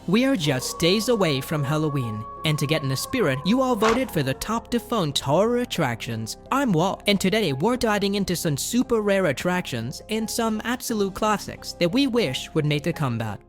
We are just days away from Halloween, and to get in the spirit, you all voted for the top defunct horror attractions. I'm Walt, and today we're diving into some super rare attractions and some absolute classics that we wish would make a comeback.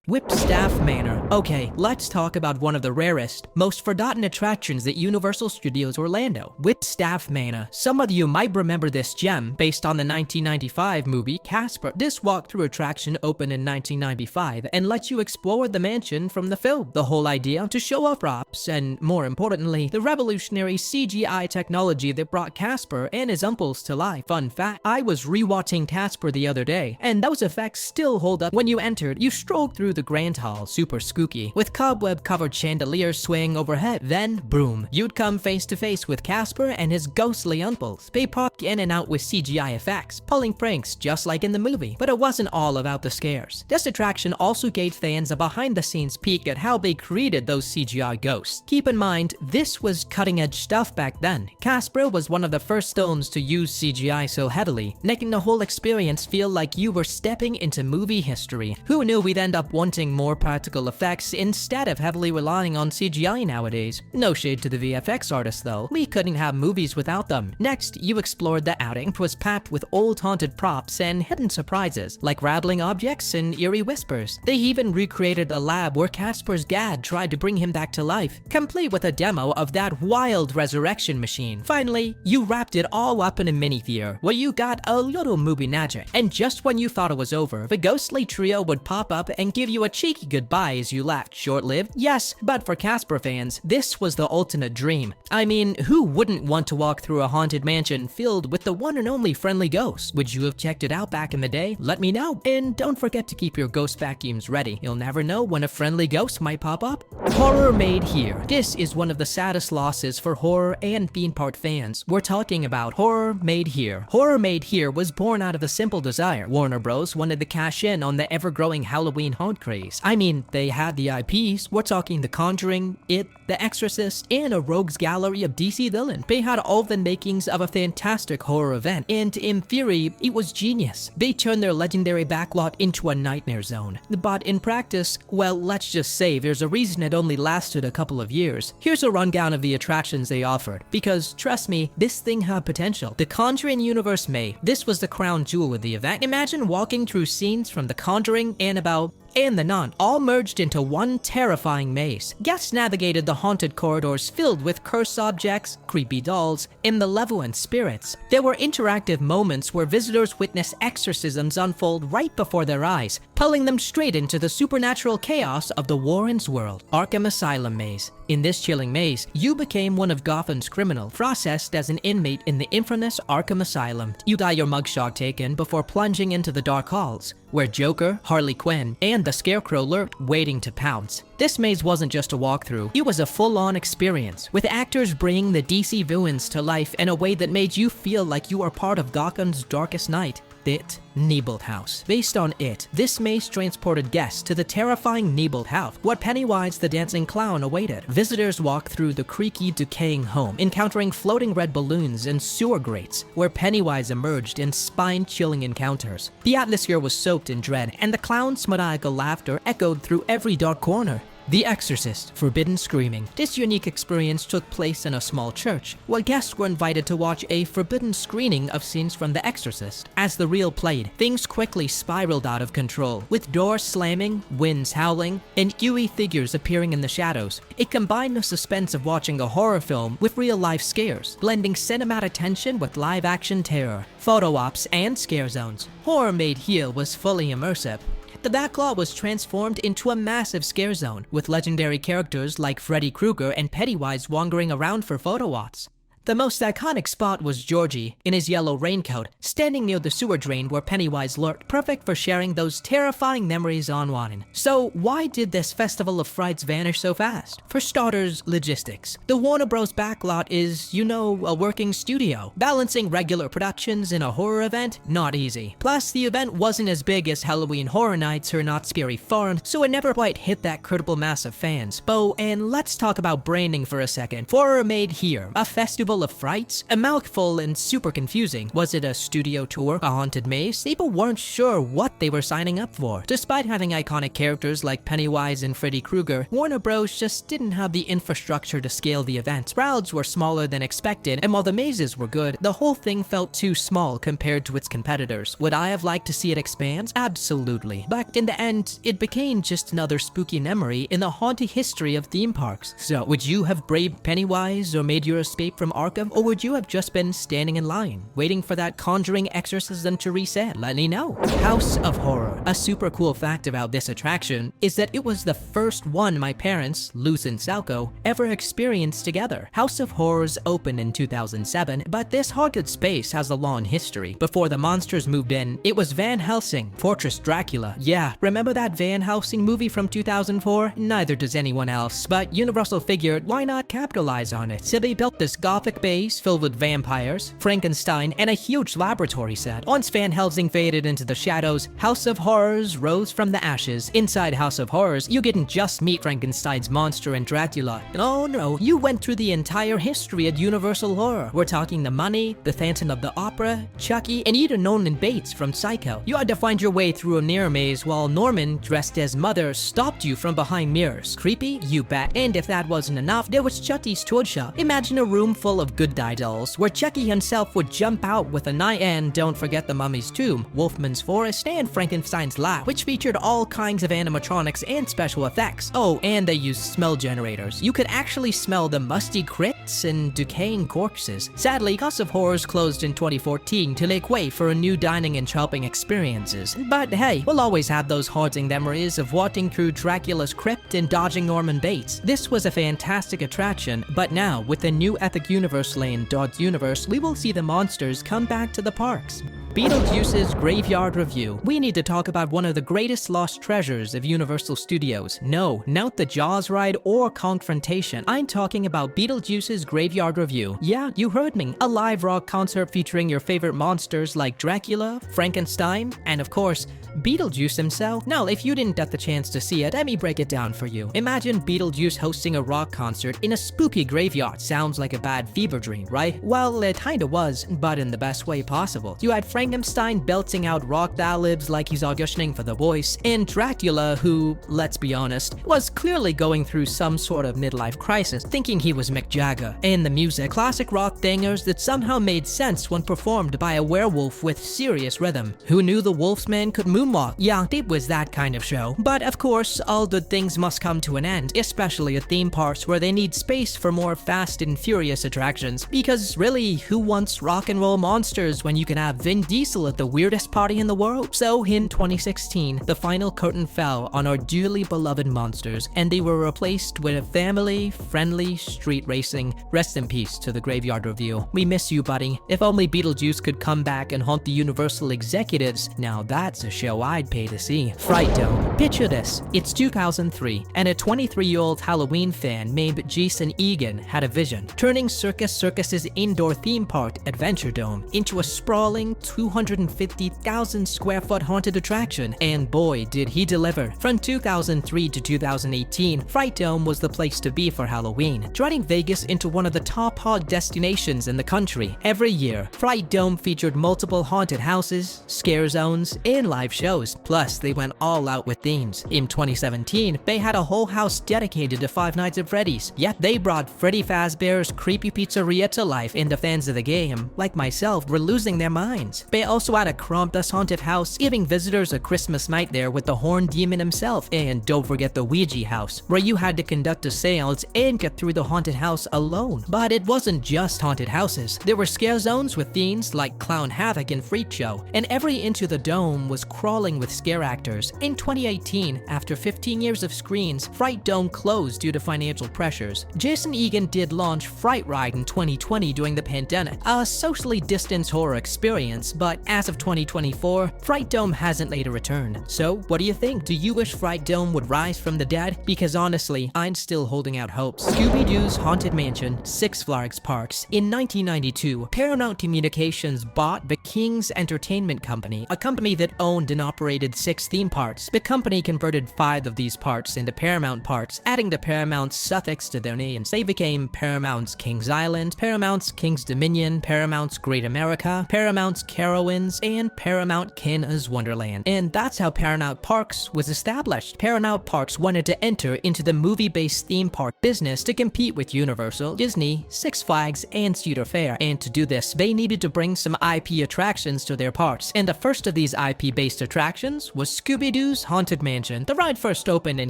Whipstaff Manor. Okay, let's talk about one of the rarest, most forgotten attractions at Universal Studios Orlando, Whipstaff Manor. Some of you might remember this gem based on the 1995 movie Casper. This walkthrough attraction opened in 1995 and lets you explore the mansion from the film. The whole idea to show off props and, more importantly, the revolutionary CGI technology that brought Casper and his uncles to life. Fun fact, I was rewatching Casper the other day, and those effects still hold up. When you entered, you strolled through the grand hall, super spooky, with cobweb-covered chandeliers swaying overhead. Then, boom, you'd come face to face with Casper and his ghostly uncles. They popped in and out with CGI effects, pulling pranks just like in the movie. But it wasn't all about the scares. This attraction also gave fans a behind-the-scenes peek at how they created those CGI ghosts. Keep in mind, this was cutting-edge stuff back then. Casper was one of the first films to use CGI so heavily, making the whole experience feel like you were stepping into movie history. Who knew we'd end up wanting more practical effects instead of heavily relying on CGI nowadays? No shade to the VFX artists though, we couldn't have movies without them. Next, you explored the outing, which was packed with old haunted props and hidden surprises, like rattling objects and eerie whispers. They even recreated a lab where Casper's dad tried to bring him back to life, complete with a demo of that wild resurrection machine. Finally, you wrapped it all up in a mini theater, where you got a little movie magic. And just when you thought it was over, the ghostly trio would pop up and give you a cheeky goodbye as you left. Short-lived? Yes, but for Casper fans, this was the ultimate dream. I mean, who wouldn't want to walk through a haunted mansion filled with the one and only friendly ghosts? Would you have checked it out back in the day? Let me know. And don't forget to keep your ghost vacuums ready. You'll never know when a friendly ghost might pop up. Horror Made Here. This is one of the saddest losses for horror and theme park fans. We're talking about Horror Made Here. Horror Made Here was born out of a simple desire. Warner Bros. Wanted to cash in on the ever-growing Halloween haunt craze. I mean, they had the IPs. We're talking The Conjuring, It, The Exorcist, and a rogues gallery of DC villains. They had all the makings of a fantastic horror event, and in theory, it was genius. They turned their legendary backlot into a nightmare zone. But in practice, well, let's just say there's a reason it only lasted a couple of years. Here's a rundown of the attractions they offered, because trust me, this thing had potential. The Conjuring Universe May. This was the crown jewel of the event. Imagine walking through scenes from The Conjuring, Annabelle, and The Nun, all merged into one terrifying maze. Guests navigated the haunted corridors filled with cursed objects, creepy dolls, and malevolent spirits. There were interactive moments where visitors witnessed exorcisms unfold right before their eyes, pulling them straight into the supernatural chaos of the Warrens' world. Arkham Asylum Maze. In this chilling maze, you became one of Gotham's criminals, processed as an inmate in the infamous Arkham Asylum. You got your mugshot taken before plunging into the dark halls, where Joker, Harley Quinn, and the Scarecrow lurked, waiting to pounce. This maze wasn't just a walkthrough, it was a full-on experience, with actors bringing the DC villains to life in a way that made you feel like you are part of Gotham's darkest night. It, Neighborhood House. Based on It, this maze transported guests to the terrifying Neighborhood House, where Pennywise the dancing clown awaited. Visitors walked through the creaky, decaying home, encountering floating red balloons and sewer grates, where Pennywise emerged in spine-chilling encounters. The atmosphere was soaked in dread, and the clown's maniacal laughter echoed through every dark corner. The Exorcist, Forbidden Screaming. This unique experience took place in a small church, where guests were invited to watch a forbidden screening of scenes from The Exorcist. As the reel played, things quickly spiraled out of control, with doors slamming, winds howling, and eerie figures appearing in the shadows. It combined the suspense of watching a horror film with real-life scares, blending cinematic tension with live-action terror, photo ops, and scare zones. Horror Made Here was fully immersive. The backlot was transformed into a massive scare zone, with legendary characters like Freddy Krueger and Pennywise wandering around for photo ops. The most iconic spot was Georgie, in his yellow raincoat, standing near the sewer drain where Pennywise lurked, perfect for sharing those terrifying memories online. So why did this festival of frights vanish so fast? For starters, logistics. The Warner Bros. Backlot is, you know, a working studio. Balancing regular productions in a horror event? Not easy. Plus, the event wasn't as big as Halloween Horror Nights or Not Scary Farm, so it never quite hit that critical mass of fans. And let's talk about branding for a second. Horror Made Here, a festival full of frights? A mouthful and super confusing. Was it a studio tour, a haunted maze? People weren't sure what they were signing up for. Despite having iconic characters like Pennywise and Freddy Krueger, Warner Bros. Just didn't have the infrastructure to scale the events. Crowds were smaller than expected, and while the mazes were good, the whole thing felt too small compared to its competitors. Would I have liked to see it expand? Absolutely. But in the end, it became just another spooky memory in the haunted history of theme parks. So, would you have braved Pennywise or made your escape from Arkham, or would you have just been standing in line, waiting for that conjuring exorcism to reset? Let me know. House of Horror. A super cool fact about this attraction is that it was the first one my parents, Luz and Salco, ever experienced together. House of Horrors opened in 2007, but this haunted space has a long history. Before the monsters moved in, it was Van Helsing, Fortress Dracula. Yeah, remember that Van Helsing movie from 2004? Neither does anyone else, but Universal figured why not capitalize on it. So they built this gothic base filled with vampires, Frankenstein, and a huge laboratory set. Once Van Helsing faded into the shadows, House of Horrors rose from the ashes. Inside House of Horrors, you didn't just meet Frankenstein's monster and Dracula. Oh no, you went through the entire history of Universal Horror. We're talking The Mummy, The Phantom of the Opera, Chucky, and even Norman Bates from Psycho. You had to find your way through a mirror maze while Norman, dressed as Mother, stopped you from behind mirrors. Creepy? You bet. And if that wasn't enough, there was Chucky's Toy Shop. Imagine a room full of good die dolls, where Chucky himself would jump out with a knife, and don't forget the Mummy's Tomb, Wolfman's Forest, and Frankenstein's Lab, which featured all kinds of animatronics and special effects. Oh, and they used smell generators. You could actually smell the musty crypts and decaying corpses. Sadly, House of Horrors closed in 2014 to make way for a new dining and shopping experiences. But hey, we'll always have those haunting memories of walking through Dracula's crypt and dodging Norman Bates. This was a fantastic attraction, but now, with the new Epic Universe lane, Dodge Universe, we will see the monsters come back to the parks. Beetlejuice's Graveyard Review. We need to talk about one of the greatest lost treasures of Universal Studios. No, not the Jaws ride or Confrontation. I'm talking about Beetlejuice's Graveyard Review. Yeah, you heard me. A live rock concert featuring your favorite monsters like Dracula, Frankenstein, and of course, Beetlejuice himself. Now, if you didn't get the chance to see it, let me break it down for you. Imagine Beetlejuice hosting a rock concert in a spooky graveyard. Sounds like a bad fever dream, right? Well, it kinda was, but in the best way possible. You had Frankenstein belting out rock ballads like he's auditioning for The Voice, and Dracula, who, let's be honest, was clearly going through some sort of midlife crisis, thinking he was Mick Jagger. And the music, classic rock bangers that somehow made sense when performed by a werewolf with serious rhythm. Who knew the Wolfman could moonwalk? Yeah, it was that kind of show. But of course, all good things must come to an end, especially at theme parks where they need space for more fast and furious attractions. Because really, who wants rock and roll monsters when you can have Vin Diesel at the weirdest party in the world? So in 2016, the final curtain fell on our dearly beloved monsters, and they were replaced with a family-friendly street racing. Rest in peace to the Graveyard Review. We miss you, buddy. If only Beetlejuice could come back and haunt the Universal executives, now that's a show I'd pay to see. Fright Dome. Picture this. It's 2003, and a 23-year-old Halloween fan named Jason Egan had a vision, turning Circus Circus's indoor theme park, Adventure Dome, into a sprawling 250,000 square foot haunted attraction, and boy did he deliver. From 2003 to 2018, Fright Dome was the place to be for Halloween, turning Vegas into one of the top haunt destinations in the country. Every year, Fright Dome featured multiple haunted houses, scare zones, and live shows. Plus, they went all out with themes. In 2017, they had a whole house dedicated to Five Nights at Freddy's. Yet they brought Freddy Fazbear's Creepy Pizzeria to life, and the fans of the game, like myself, were losing their minds. They also had a Krampus haunted house, giving visitors a Christmas night there with the Horned Demon himself. And don't forget the Ouija house, where you had to conduct a seance and get through the haunted house alone. But it wasn't just haunted houses. There were scare zones with themes like Clown Havoc and Freak Show, and every inch of the dome was crawling with scare actors. In 2018, after 15 years of screens, Fright Dome closed due to financial pressures. Jason Egan did launch Fright Ride in 2020 during the pandemic, a socially distanced horror experience, but as of 2024, Fright Dome hasn't made a return. So what do you think? Do you wish Fright Dome would rise from the dead? Because honestly, I'm still holding out hope. ScoobyDoo's Haunted Mansion, Six Flags Parks. In 1992, Paramount Communications bought the King's Entertainment Company, a company that owned and operated 6 theme parks. The company converted 5 of these parks into Paramount parks, adding the Paramount's suffix to their names. They became Paramount's Kings Island, Paramount's King's Dominion, Paramount's Great America, Paramount's Carowinds, and Paramount Canada's Wonderland. And that's how Paramount Parks was established. Paramount Parks wanted to enter into the movie-based theme park business to compete with Universal, Disney, Six Flags, and Cedar Fair. And to do this, they needed to bring some IP attractions to their parks. And the first of these IP-based attractions was ScoobyDoo's Haunted Mansion. The ride first opened in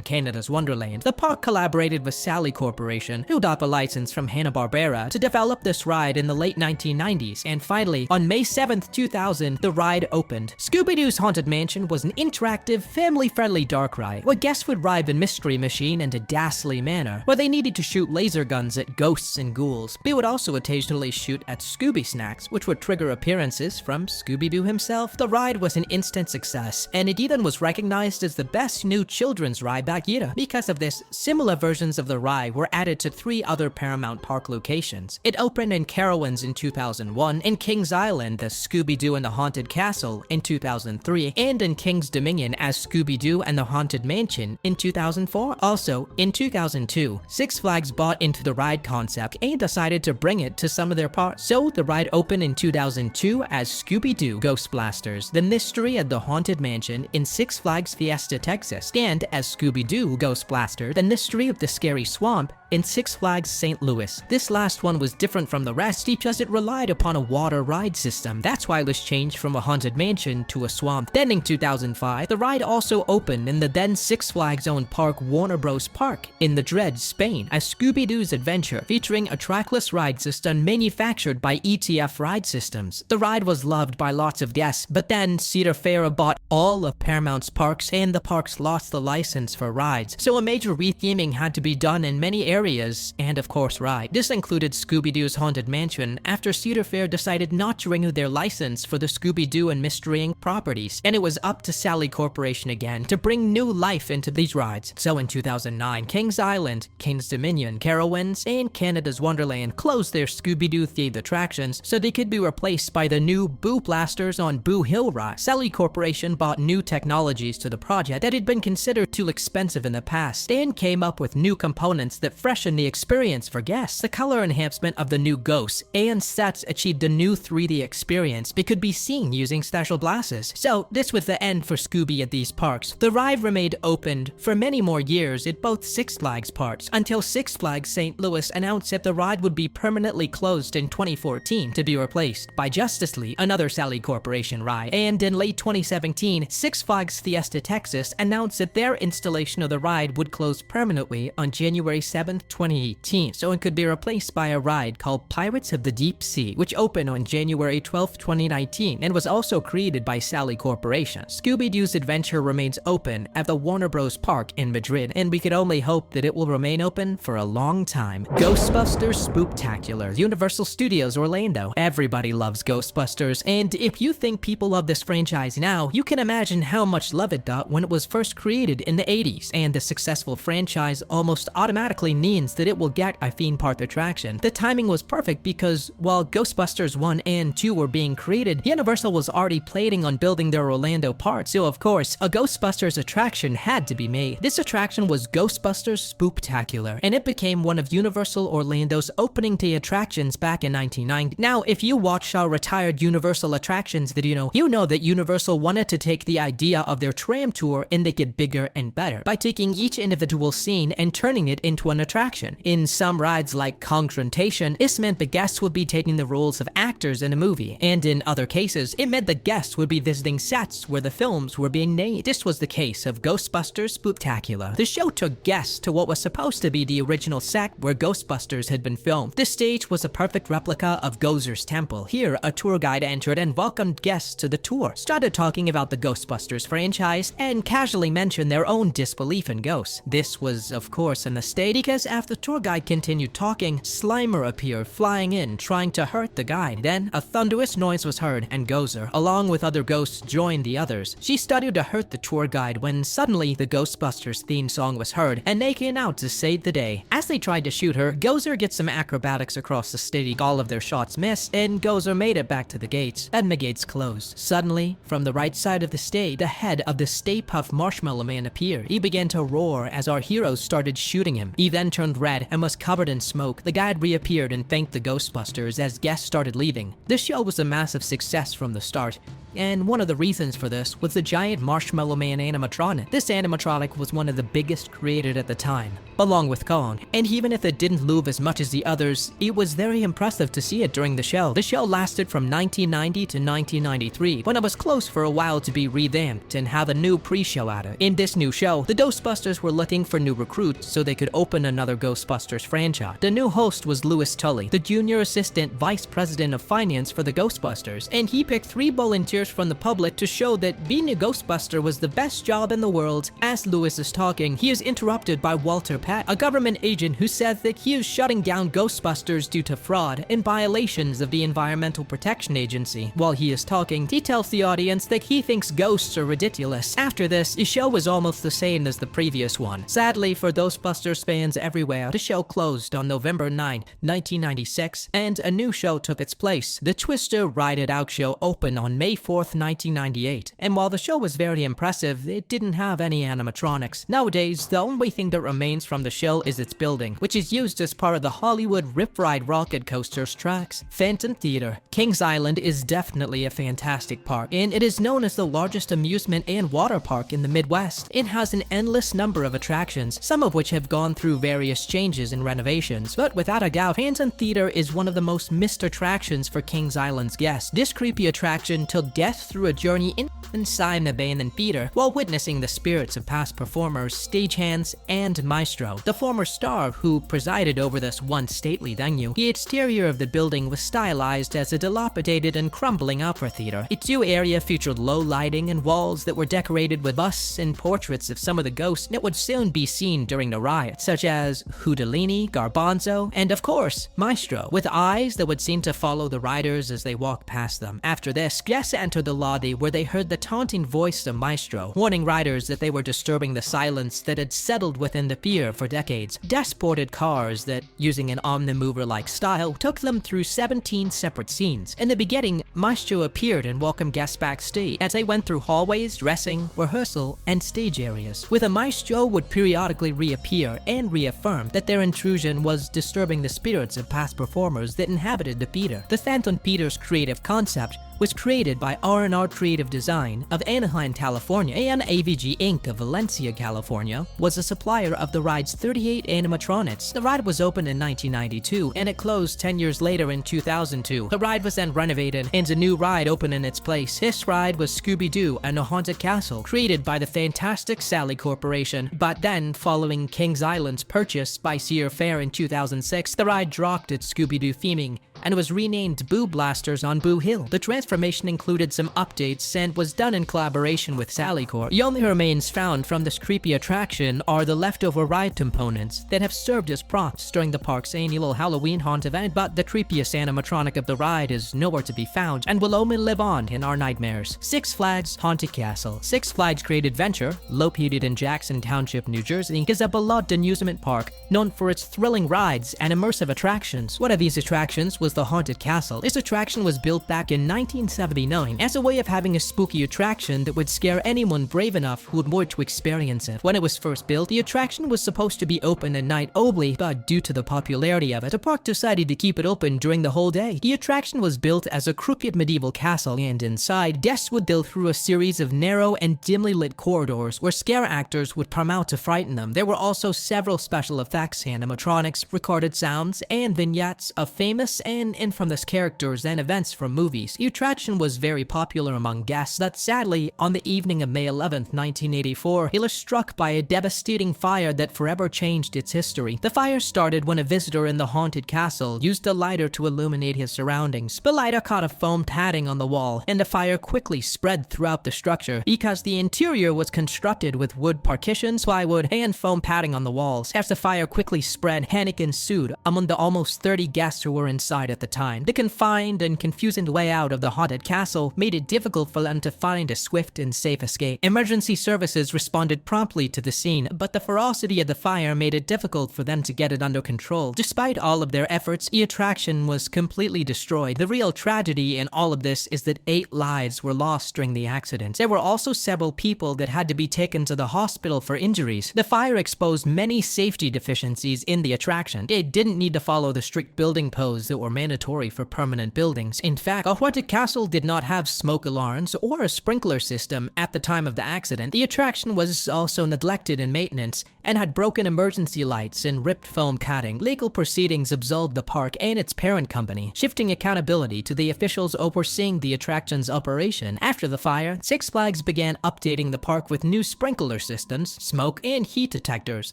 Canada's Wonderland. The park collaborated with Sally Corporation, who got the license from Hanna-Barbera, to develop this ride in the late 1990s. And finally, on May 7th, 2000, the ride opened. ScoobyDoo's Haunted Mansion was an interactive, family-friendly dark ride, where guests would ride the Mystery Machine in a ghastly manner, where they needed to shoot laser guns at ghosts and ghouls. They would also occasionally shoot at Scooby Snacks, which would trigger appearances from Scooby-Doo himself. The ride was an instant success, and it even was recognized as the best new children's ride that year. Because of this, similar versions of the ride were added to 3 other Paramount Park locations. It opened in Carowinds in 2001, in Kings Island as Scooby-Doo and the Haunted Castle in 2003, and in King's Dominion as Scooby-Doo and the Haunted Mansion in 2004. Also, in 2002, Six Flags bought into the ride concept and decided to bring it to some of their parks. So the ride opened in 2002 as Scooby-Doo Ghostbusters, The Mystery at the Haunted Mansion in Six Flags Fiesta, Texas, and as Scooby-Doo Ghostbusters, The Mystery of the Scary Swamp in Six Flags St. Louis. This last one was different from the rest because it relied upon a water ride system. That's why it was changed from a haunted mansion to a swamp. Then in 2005, the ride also opened in the then Six Flags owned park Warner Bros. Park in Madrid, Spain, as Scooby-Doo's Adventure, featuring a trackless ride system manufactured by ETF Ride Systems. The ride was loved by lots of guests, but then Cedar Fair bought all of Paramount's parks and the parks lost the license for rides. So a major retheming had to be done in many areas and of course ride. This included Scooby-Doo's Haunted Mansion after Cedar Fair decided not to renew their license for the Scooby-Doo and Mystery Inc. properties, and it was up to Sally Corporation again to bring new life into these rides. So in 2009, Kings Island, King's Dominion, Carowinds, and Canada's Wonderland closed their Scooby-Doo themed attractions so they could be replaced by the new Boo Blasters on Boo Hill ride. Sally Corporation bought new technologies to the project that had been considered too expensive in the past and came up with new components that freshen the experience for guests. The color enhancement of the new ghosts and sets achieved a new 3D experience that could be seen using special glasses. So this was the end for Scooby at these parks. The ride remained opened for many more years at both Six Flags parks until Six Flags St. Louis announced that the ride would be permanently closed in 2014 to be replaced by Justice League, another Sally Corporation ride. And in late 2017, Six Flags Fiesta, Texas announced that their installation of the ride would close permanently on January 7th, 2018, so it could be replaced by a ride called Pirates of the Deep Sea, which opened on January 12th, 2019, and was also created by Sally Corporation. Scooby-Doo's Adventure remains open at the Warner Bros. Park in Madrid, and we could only hope that it will remain open for a long time. Ghostbusters Spooktacular, Universal Studios Orlando. Everybody loves Ghostbusters, and if you think people love this franchise now, you can imagine how much love it got when it was first created in the 80s, and a successful franchise almost automatically means that it will get a theme park attraction. The timing was perfect because while Ghostbusters 1 and 2 were being created, Universal was already planning on building their Orlando park, so of course, a Ghostbusters attraction had to be made. This attraction was Ghostbusters Spooktacular, and it became one of Universal Orlando's opening day attractions back in 1990. Now, if you watch our retired Universal attractions video, you know that Universal wanted to take the idea of their tram tour and make it bigger and better by taking each individual scene and turning it into an attraction. In some rides like Confrontation, this meant the guests would be taking the roles of actors in a movie, and in other cases, it meant the guests would be visiting sets where the films were being made. This was the case of Ghostbusters Spooktacular. The show took guests to what was supposed to be the original set where Ghostbusters had been filmed. This stage was a perfect replica of Gozer's Temple. Here, a tour guide entered and welcomed guests to the tour, started talking about the Ghostbusters franchise, and casually mentioned their own disbelief in ghosts. This was, of course, a mistake because after the tour guide continued talking, Slimer appeared flying in, trying to hurt the guide. Then, a thunderous noise was heard, and Gozer, along with other ghosts, joined the others. She started to hurt the tour guide when suddenly the Ghostbusters theme song was heard, and they came out to save the day. As they tried to shoot her, Gozer gets some acrobatics across the stage. All of their shots missed, and Gozer made it back to the gates, and the gates closed. Suddenly, from the right side of the stage, the head of the Stay Puft Marshmallow Man appeared. He began to roar as our heroes started shooting him. He then turned red and was covered in smoke. The guide reappeared and thanked the Ghostbusters as guests started leaving. This show was a massive success from the start, and one of the reasons for this was the giant Marshmallow Man animatronic. This animatronic was one of the biggest created at the time, along with Kong, and even if it didn't move as much as the others, it was very impressive to see it during the show. The show lasted from 1990 to 1993, when it was close for a while to be revamped and have a new pre-show added. In this new show, the Ghostbusters were looking for new recruits so they could open another Ghostbusters franchise. The new host was Louis Tully, the junior assistant vice president of finance for the Ghostbusters, and he picked 3 volunteers from the public to show that being a Ghostbuster was the best job in the world. As Louis is talking, he is interrupted by Walter Peck, a government agent who says that he is shutting down Ghostbusters due to fraud and violations of the Environmental Protection Agency. While he is talking, he tells the audience that he thinks ghosts are ridiculous. After this, the show was almost the same as the previous one. Sadly for Ghostbusters fans everywhere, the show closed on November 9, 1996, and a new show took its place. The Twister Ride It Out show opened on May 4th, 1998, and while the show was very impressive, it didn't have any animatronics. Nowadays, the only thing that remains from the show is its building, which is used as part of the Hollywood Rip Ride rocket coaster's tracks. Phantom Theater. Kings Island is definitely a fantastic park, and it is known as the largest amusement and water park in the Midwest. It has an endless number of attractions, some of which have gone through various changes and renovations, but without a doubt, Phantom Theater is one of the most missed attractions for Kings Island's guests. This creepy attraction took guests through a journey inside an abandoned theater while witnessing the spirits of past performers, stagehands, and maestro, the former star who presided over this once stately venue. The exterior of the building was stylized as a dilapidated and crumbling opera theater. Its new area featured low lighting and walls that were decorated with busts and portraits of some of the ghosts that would soon be seen during the riot, such as Houdini, Garbanzo, and of course, Maestro, with eyes that would seem to follow the riders as they walked past them. After this, guests entered the lobby where they heard the taunting voice of Maestro, warning riders that they were disturbing the silence that had settled within the pier for decades. Desported cars that, using an omnimover-like style, took them through 17 separate scenes. In the beginning, Maestro appeared and welcomed guests backstage as they went through hallways, dressing, rehearsal, and stage areas. With a Maestro would periodically reappear and reaffirm that their intrusion was disturbing the spirits of past performers that inhabited the theater. The Phantom Theater's creative concept was created by R&R Creative Design of Anaheim, California, and AVG Inc. of Valencia, California, was a supplier of the ride's 38 animatronics. The ride was opened in 1992, and it closed 10 years later in 2002. The ride was then renovated, and a new ride opened in its place. This ride was Scooby-Doo and the Haunted Castle, created by the Fantastic Sally Corporation. But then, following Kings Island's purchase by Cedar Fair in 2006, the ride dropped its Scooby-Doo theming and was renamed Boo Blasters on Boo Hill. The transformation included some updates and was done in collaboration with Sally Corp. The only remains found from this creepy attraction are the leftover ride components that have served as props during the park's annual Halloween haunt event, but the creepiest animatronic of the ride is nowhere to be found and will only live on in our nightmares. Six Flags Haunted Castle. Six Flags Great Adventure, located in Jackson Township, New Jersey, is a beloved amusement park known for its thrilling rides and immersive attractions. One of these attractions was the Haunted Castle. This attraction was built back in 1979 as a way of having a spooky attraction that would scare anyone brave enough who would want to experience it. When it was first built, the attraction was supposed to be open at night only, but due to the popularity of it, the park decided to keep it open during the whole day. The attraction was built as a crooked medieval castle, and inside, guests would go through a series of narrow and dimly lit corridors where scare actors would come out to frighten them. There were also several special effects, animatronics, recorded sounds, and vignettes of famous and in infamous characters and events from movies, the attraction was very popular among guests that sadly, on the evening of May 11th, 1984, it was struck by a devastating fire that forever changed its history. The fire started when a visitor in the haunted castle used a lighter to illuminate his surroundings. The lighter caught a foam padding on the wall, and the fire quickly spread throughout the structure because the interior was constructed with wood partitions, plywood, and foam padding on the walls. As the fire quickly spread, panic ensued among the almost 30 guests who were inside at the time. The confined and confusing layout of the haunted castle made it difficult for them to find a swift and safe escape. Emergency services responded promptly to the scene, but the ferocity of the fire made it difficult for them to get it under control. Despite all of their efforts, the attraction was completely destroyed. The real tragedy in all of this is that 8 lives were lost during the accident. There were also several people that had to be taken to the hospital for injuries. The fire exposed many safety deficiencies in the attraction. It didn't need to follow the strict building codes that were mandatory for permanent buildings. In fact, the haunted castle did not have smoke alarms or a sprinkler system at the time of the accident. The attraction was also neglected in maintenance and had broken emergency lights and ripped foam padding. Legal proceedings absolved the park and its parent company, shifting accountability to the officials overseeing the attraction's operation. After the fire, Six Flags began updating the park with new sprinkler systems, smoke and heat detectors,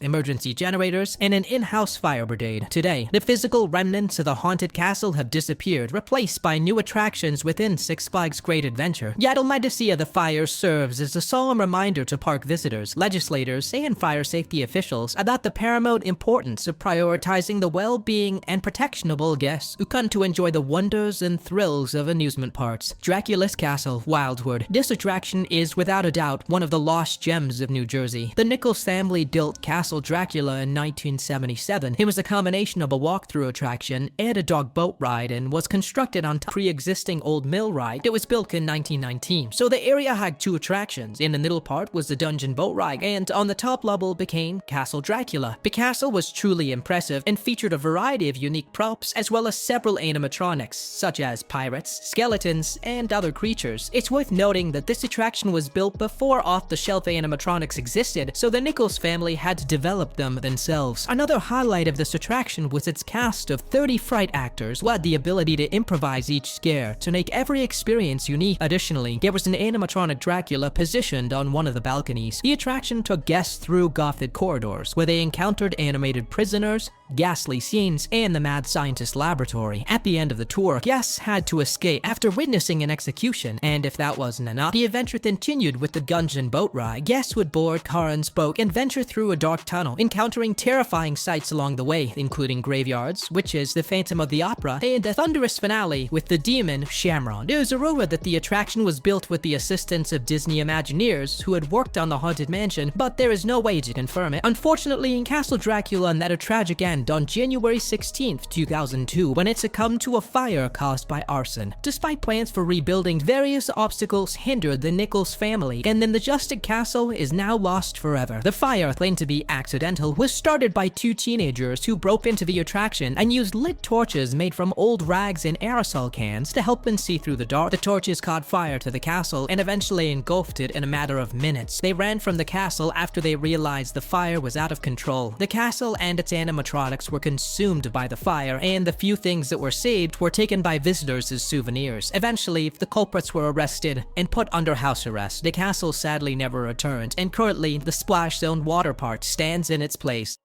emergency generators, and an in-house fire brigade. Today, the physical remnants of the haunted castle have disappeared, replaced by new attractions within Six Flags Great Adventure. Yet the legacy of the fire serves as a solemn reminder to park visitors, legislators, and fire safety officials about the paramount importance of prioritizing the well-being and protection of all guests who come to enjoy the wonders and thrills of amusement parks. Dracula's Castle, Wildwood. This attraction is without a doubt one of the lost gems of New Jersey. The Nichols family built Castle Dracula in 1977. It was a combination of a walkthrough attraction and a dog boat ride and was constructed on top of a pre-existing old mill ride that was built in 1919. So the area had 2 attractions. In the middle part was the dungeon boat ride, and on the top level became Castle Dracula. The castle was truly impressive and featured a variety of unique props as well as several animatronics such as pirates, skeletons, and other creatures. It's worth noting that this attraction was built before off-the-shelf animatronics existed, so the Nichols family had to develop them themselves. Another highlight of this attraction was its cast of 30 Fright actors who had the ability to improvise each scare to make every experience unique. Additionally, there was an animatronic Dracula positioned on one of the balconies. The attraction took guests through Gothic corridors where they encountered animated prisoners, ghastly scenes, and the mad scientist laboratory. At the end of the tour, guests had to escape after witnessing an execution, and if that wasn't enough, the adventure continued with the dungeon boat ride. Guests would board Karen's boat and venture through a dark tunnel, encountering terrifying sights along the way, including graveyards, witches, the Phantom of the Opera, and a thunderous finale with the demon Shamrock. There's a rumor that the attraction was built with the assistance of Disney Imagineers who had worked on the Haunted Mansion, but there is no way to confirm it. Unfortunately, in Castle Dracula met a tragic end on January 16th, 2002, when it succumbed to a fire caused by arson. Despite plans for rebuilding, various obstacles hindered the Nichols family, and then the Majestic Castle is now lost forever. The fire, claimed to be accidental, was started by 2 teenagers who broke into the attraction and used lit torches made from old rags and aerosol cans to help them see through the dark. The torches caught fire to the castle and eventually engulfed it in a matter of minutes. They ran from the castle after they realized the fire was out of control. The castle and its animatronics were consumed by the fire, and the few things that were saved were taken by visitors as souvenirs. Eventually, the culprits were arrested and put under house arrest. The castle sadly never returned, and currently the Splash Zone water park stands in its place.